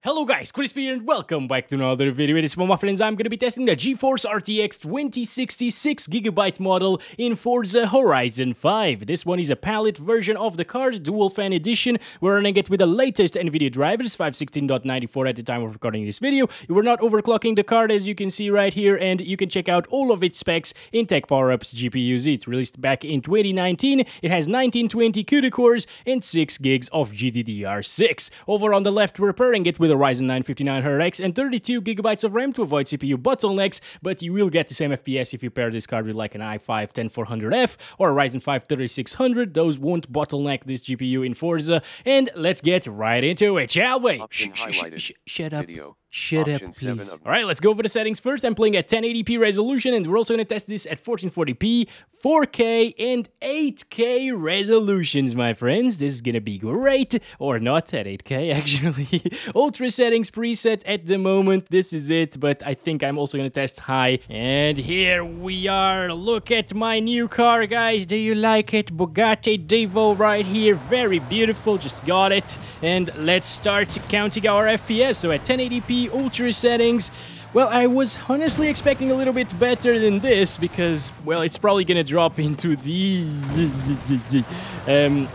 Hello guys, Crispy here and welcome back to another video. In this one, my friends, I'm going to be testing the GeForce RTX 2060 6GB model in Forza Horizon 5. This one is a Palit version of the card, dual fan edition. We're running it with the latest Nvidia drivers, 516.94 at the time of recording this video. We're not overclocking the card, as you can see right here, and you can check out all of its specs in Tech Power-Up's GPU Z. It's released back in 2019. It has 1920 CUDA cores and 6 gigs of GDDR6. Over on the left, we're pairing it with a Ryzen 95900X and 32 gigabytes of RAM to avoid CPU bottlenecks, but you will get the same FPS if you pair this card with like an i5-10400F or a Ryzen 5 3600. Those won't bottleneck this GPU in Forza, and let's get right into it, shall we? Shut up. Shut up, please. Alright, let's go over the settings first. I'm playing at 1080p resolution, and we're also going to test this at 1440p, 4K, and 8K resolutions, my friends. This is going to be great. Or not at 8K, actually. Ultra settings preset at the moment. This is it, but I think I'm also going to test high. And here we are. Look at my new car, guys. Do you like it? Bugatti Divo right here. Very beautiful. Just got it. And let's start counting our FPS. So at 1080p ultra settings, well, I was honestly expecting a little bit better than this because, well, it's probably gonna drop into the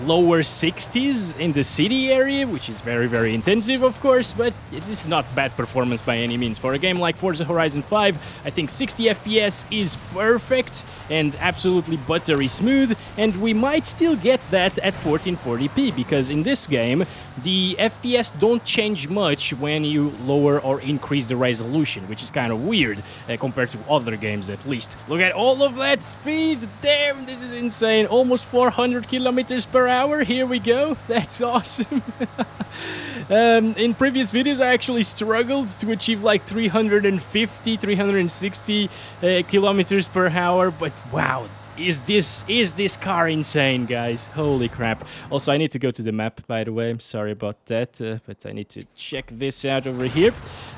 lower 60s in the city area, which is very, very intensive, of course, but it is not bad performance by any means. For a game like Forza Horizon 5, I think 60 FPS is perfect and absolutely buttery smooth, and we might still get that at 1440p, because in this game, the FPS don't change much when you lower or increase the resolution, which is kind of weird compared to other games at least. Look at all of that speed! Damn, this is insane! Almost 400 kilometers per hour, here we go! That's awesome! In previous videos, I actually struggled to achieve like 350, 360 kilometers per hour, but wow, is this car insane, guys? Holy crap. Also, I need to go to the map, by the way. I'm sorry about that, but I need to check this out over here.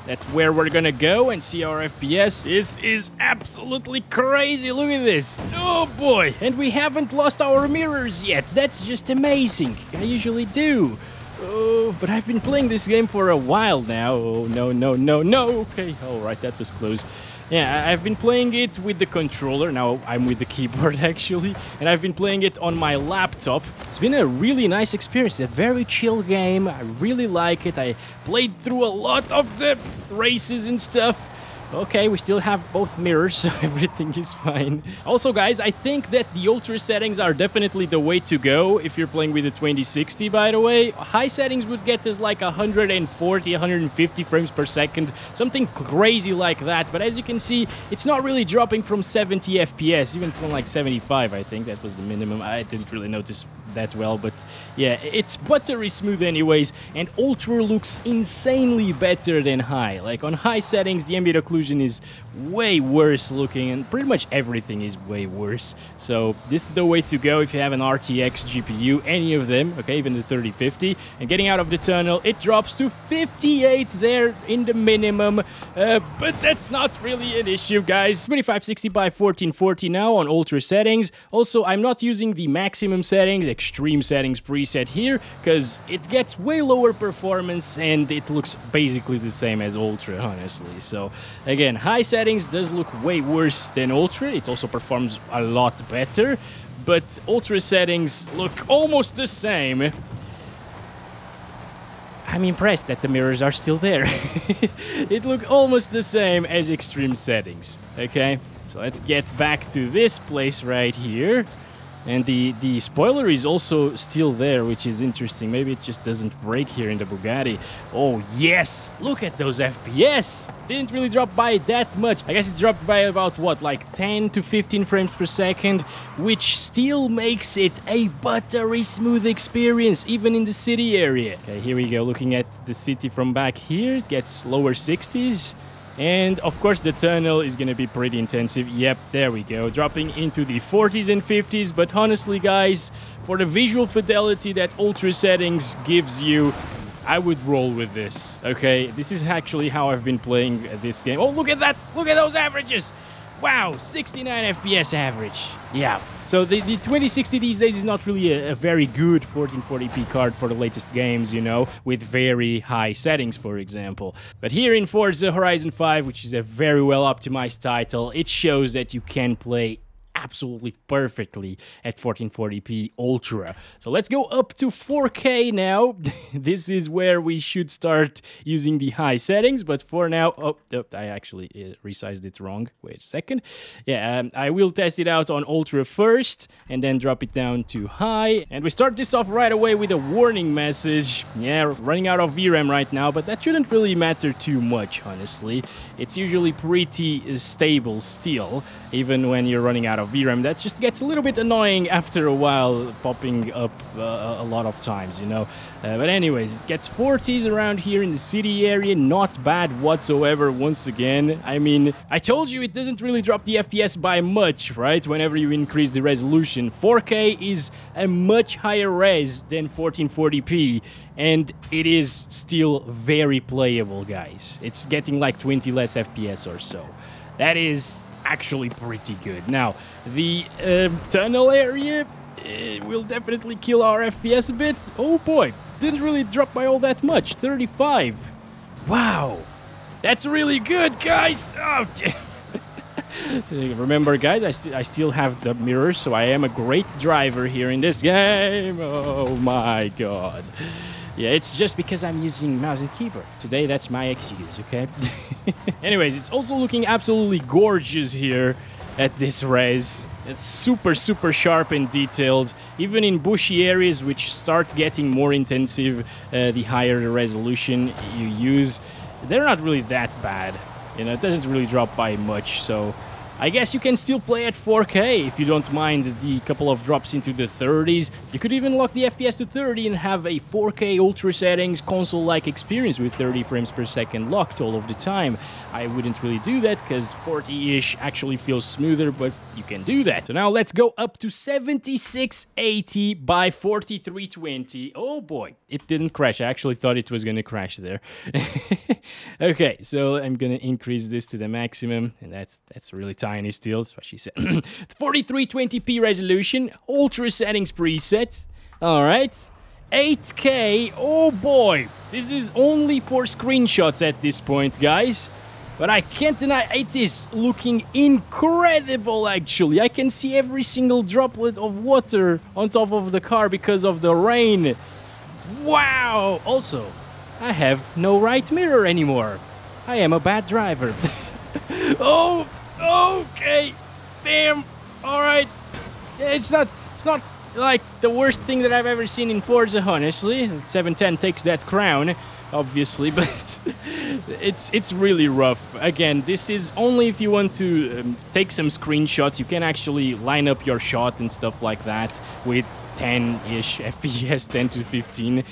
That's where we're gonna go and see our FPS. This is absolutely crazy. Look at this. Oh boy. And we haven't lost our mirrors yet. That's just amazing. I usually do. Oh, but I've been playing this game for a while now. Oh, no, no, no, no. Okay, all right, that was close. Yeah, I've been playing it with the controller. Now I'm with the keyboard, actually. And I've been playing it on my laptop. It's been a really nice experience. It's a very chill game. I really like it. I played through a lot of the races and stuff. Okay, we still have both mirrors, so everything is fine. Also, guys, I think that the ultra settings are definitely the way to go if you're playing with the 2060, by the way. High settings would get us like 140, 150 frames per second, something crazy like that. But as you can see, it's not really dropping from 70 FPS, even from like 75, I think. That was the minimum. I didn't really notice that well, but yeah, it's buttery smooth anyways, and ultra looks insanely better than high. Like on high settings, the ambient occlusion is way worse looking, and pretty much everything is way worse. So this is the way to go if you have an RTX GPU, any of them, okay, even the 3050. And getting out of the tunnel, it drops to 58 there in the minimum, but that's not really an issue, guys. 2560 by 1440 now on ultra settings. Also, I'm not using the maximum settings, extreme settings preset here, because it gets way lower performance and it looks basically the same as ultra, honestly. So again, high settings does look way worse than ultra. It also performs a lot better, but ultra settings look almost the same. I'm impressed that the mirrors are still there. It looks almost the same as extreme settings. Okay, so let's get back to this place right here. And the spoiler is also still there, which is interesting. Maybe it just doesn't break here in the Bugatti. Oh, yes! Look at those FPS! Didn't really drop by that much. I guess it dropped by about, what, like 10 to 15 frames per second, which still makes it a buttery smooth experience, even in the city area. Okay, here we go. Looking at the city from back here, it gets lower 60s. And of course the tunnel is gonna be pretty intensive. Yep, there we go, dropping into the 40s and 50s. But honestly, guys, for the visual fidelity that ultra settings gives you, I would roll with this. Okay, this is actually how I've been playing this game. Oh, look at that! Look at those averages! Wow, 69 FPS average. Yeah. So the 2060 these days is not really a very good 1440p card for the latest games, you know, with very high settings, for example. But here in Forza Horizon 5, which is a very well optimized title, it shows that you can play absolutely perfectly at 1440p Ultra. So let's go up to 4K now. This is where we should start using the high settings, but for now, I actually resized it wrong. Wait a second. Yeah, I will test it out on Ultra first and then drop it down to high. And we start this off right away with a warning message. Yeah, running out of VRAM right now, but that shouldn't really matter too much, honestly. It's usually pretty stable still, even when you're running out of VRAM. That just gets a little bit annoying after a while, popping up a lot of times, you know. But anyways, it gets 40s around here in the city area. Not bad whatsoever, once again. I mean, I told you it doesn't really drop the FPS by much, right? Whenever you increase the resolution. 4K is a much higher res than 1440p. And it is still very playable, guys. It's getting like 20 less FPS or so. That is actually pretty good. Now, the tunnel area will definitely kill our FPS a bit. Oh boy, didn't really drop by all that much. 35. Wow, that's really good, guys. Oh, remember, guys, I still have the mirror, so I am a great driver here in this game. Oh my god. Yeah, it's just because I'm using mouse and keyboard. Today, that's my excuse, okay? Anyways, it's also looking absolutely gorgeous here at this res. It's super, super sharp and detailed. Even in bushy areas, which start getting more intensive, the higher the resolution you use, they're not really that bad. You know, it doesn't really drop by much, so I guess you can still play at 4K if you don't mind the couple of drops into the 30s. You could even lock the FPS to 30 and have a 4K Ultra settings console-like experience with 30 frames per second locked all of the time. I wouldn't really do that because 40-ish actually feels smoother, but you can do that. So now let's go up to 7680 by 4320. Oh boy, it didn't crash. I actually thought it was gonna crash there. Okay, so I'm gonna increase this to the maximum, and that's really tiny still. That's what she said. 4320p resolution, Ultra settings preset. All right. 8K. Oh boy, this is only for screenshots at this point, guys. But I can't deny it is looking incredible, actually. I can see every single droplet of water on top of the car because of the rain. Wow! Also, I have no right mirror anymore. I am a bad driver. Oh, okay. Damn. All right. Yeah, it's not like the worst thing that I've ever seen in Forza, honestly. 710 takes that crown, obviously, but it's really rough. Again, this is only if you want to take some screenshots. You can actually line up your shot and stuff like that with 10-ish FPS, 10 to 15.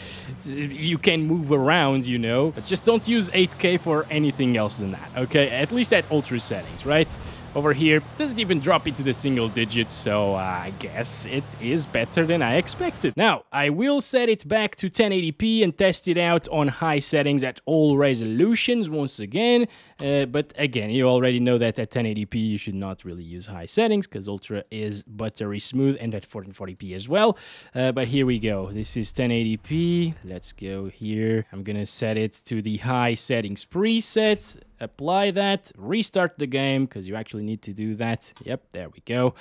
You can move around, you know, but just don't use 8K for anything else than that, okay? At least at Ultra settings, right? Over here, doesn't even drop into the single digits, so I guess it is better than I expected. Now, I will set it back to 1080p and test it out on high settings at all resolutions once again. But again, you already know that at 1080p you should not really use high settings because Ultra is buttery smooth, and at 1440p as well. But here we go. This is 1080p. Let's go here. I'm gonna set it to the high settings preset. Apply that, restart the game, because you actually need to do that. Yep, there we go.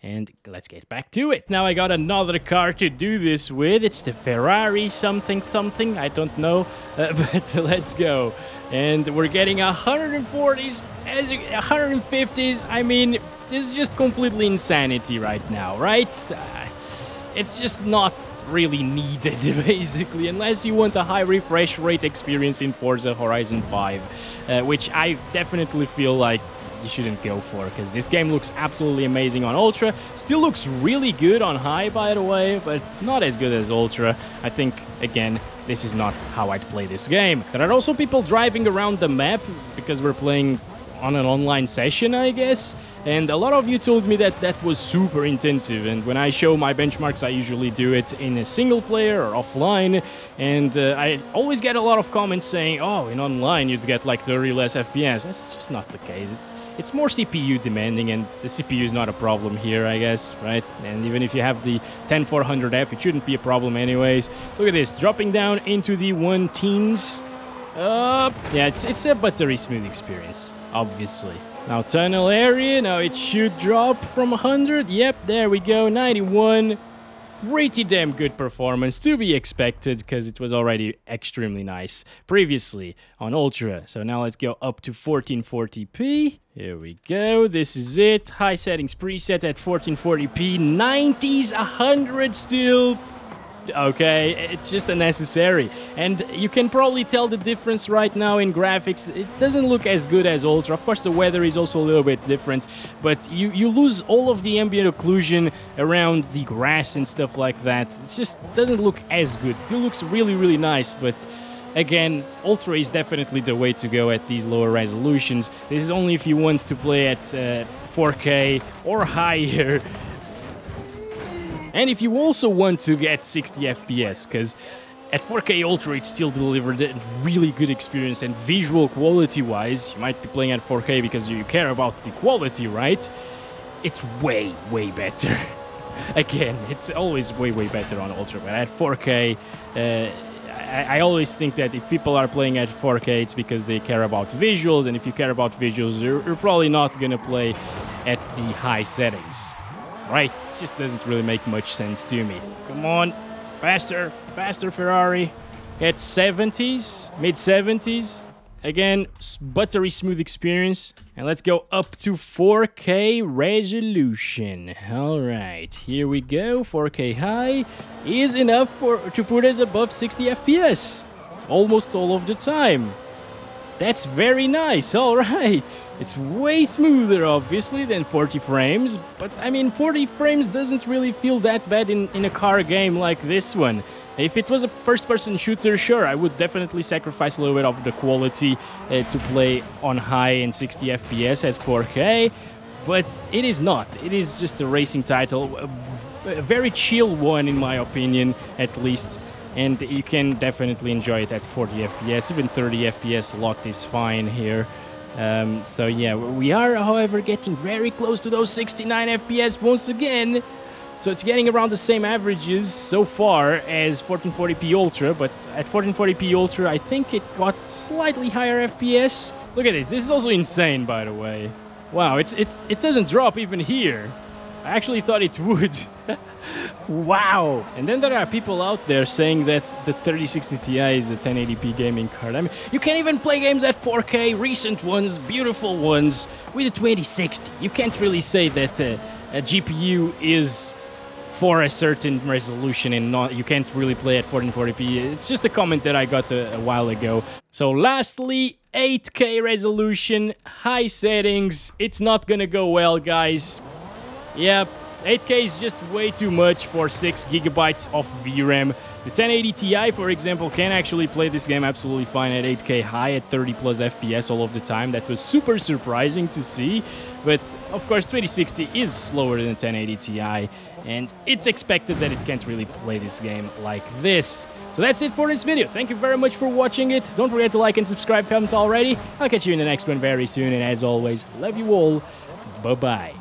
And let's get back to it. Now I got another car to do this with. It's the Ferrari something, I don't know. But let's go. And we're getting 140s, 150s. I mean, this is just completely insanity right now, right? It's just not really needed, basically, unless you want a high refresh rate experience in Forza Horizon 5, which I definitely feel like you shouldn't go for, because this game looks absolutely amazing on Ultra. Still looks really good on high, by the way, but not as good as Ultra. I think, again, this is not how I'd play this game. There are also people driving around the map, because we're playing on an online session, I guess. And a lot of you told me that that was super intensive, and when I show my benchmarks, I usually do it in a single player or offline, and I always get a lot of comments saying, oh, in online you'd get like 30 less FPS. That's just not the case. it's more CPU demanding, and the CPU is not a problem here, I guess, right? And even if you have the 10400F, it shouldn't be a problem anyways. Look at this, dropping down into the 1-teens. Yeah, it's a buttery smooth experience, obviously. Now tunnel area, now it should drop from 100. Yep, there we go, 91. Pretty damn good performance, to be expected, because it was already extremely nice previously on Ultra. So now let's go up to 1440p. Here we go, this is it. High settings preset at 1440p, 90s, 100 still. Okay, it's just unnecessary, and you can probably tell the difference right now in graphics. It doesn't look as good as Ultra. Of course, the weather is also a little bit different, but you lose all of the ambient occlusion around the grass and stuff like that. It just doesn't look as good. Still looks really, really nice, but again, Ultra is definitely the way to go at these lower resolutions. This is only if you want to play at 4K or higher. And if you also want to get 60 FPS, because at 4K Ultra it still delivered a really good experience, and visual quality wise, you might be playing at 4K because you care about the quality, right? It's way, way better. Again, it's always way, way better on Ultra, but at 4K, I always think that if people are playing at 4K, it's because they care about visuals, and if you care about visuals, you're probably not gonna play at the high settings. Right, it just doesn't really make much sense to me. Come on, faster, faster Ferrari. At 70s, mid-70s. Again, buttery smooth experience. And let's go up to 4K resolution. Alright, here we go. 4K high is enough to put us above 60 FPS. Almost all of the time. That's very nice, alright. It's way smoother, obviously, than 40 frames. But, I mean, 40 frames doesn't really feel that bad in a car game like this one. If it was a first-person shooter, sure, I would definitely sacrifice a little bit of the quality to play on high and 60 FPS at 4K. But it is not. It is just a racing title. A very chill one, in my opinion, at least. And you can definitely enjoy it at 40 FPS, even 30 FPS locked is fine here. So yeah, we are, however, getting very close to those 69 FPS once again. So it's getting around the same averages so far as 1440p Ultra, but at 1440p Ultra, I think it got slightly higher FPS. Look at this is also insane, by the way. Wow, it doesn't drop even here. I actually thought it would. Wow! And then there are people out there saying that the 3060 Ti is a 1080p gaming card. I mean, you can't even play games at 4K, recent ones, beautiful ones, with a 2060. You can't really say that a GPU is for a certain resolution and you can't really play at 1440p. It's just a comment that I got a while ago. So lastly, 8K resolution, high settings. It's not gonna go well, guys. Yep. 8K is just way too much for 6 GB of VRAM. The 1080 Ti, for example, can actually play this game absolutely fine at 8K high at 30 plus FPS all of the time. That was super surprising to see. But of course, 2060 is slower than 1080 Ti, and it's expected that it can't really play this game like this. So that's it for this video. Thank you very much for watching it. Don't forget to like and subscribe if you haven't already. I'll catch you in the next one very soon, and as always, love you all. Bye-bye.